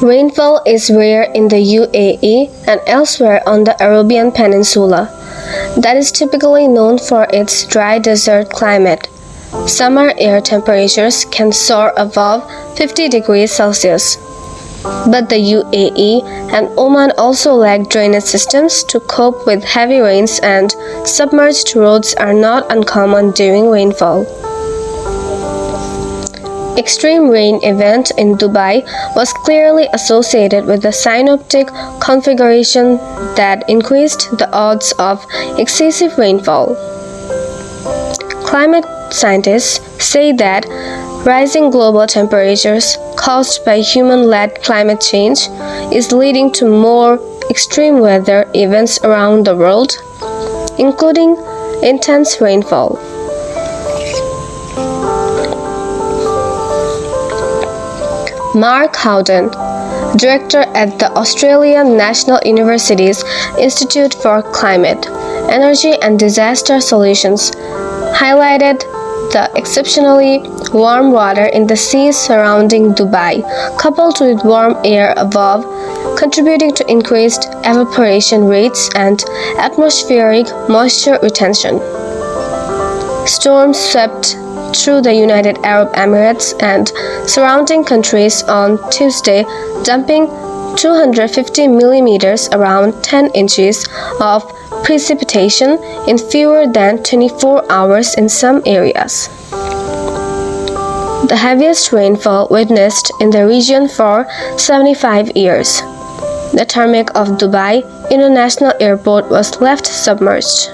Rainfall is rare in the UAE and elsewhere on the Arabian Peninsula, that is typically known for its dry desert climate. Summer air temperatures can soar above 50 degrees Celsius. But the UAE and Oman also lack drainage systems to cope with heavy rains, and submerged roads are not uncommon during rainfall. Extreme rain event in Dubai was clearly associated with the synoptic configuration that increased the odds of excessive rainfall. Climate scientists say that rising global temperatures caused by human-led climate change is leading to more extreme weather events around the world, including intense rainfall. Mark Howden, director at the Australian National University's Institute for Climate, Energy and Disaster Solutions, highlighted the exceptionally warm water in the seas surrounding Dubai, coupled with warm air above, contributing to increased evaporation rates and atmospheric moisture retention. Storms swept through the United Arab Emirates and surrounding countries on Tuesday, dumping 250 millimeters, around 10 inches, of precipitation in fewer than 24 hours in some areas. The heaviest rainfall witnessed in the region for 75 years. The tarmac of Dubai International Airport was left submerged.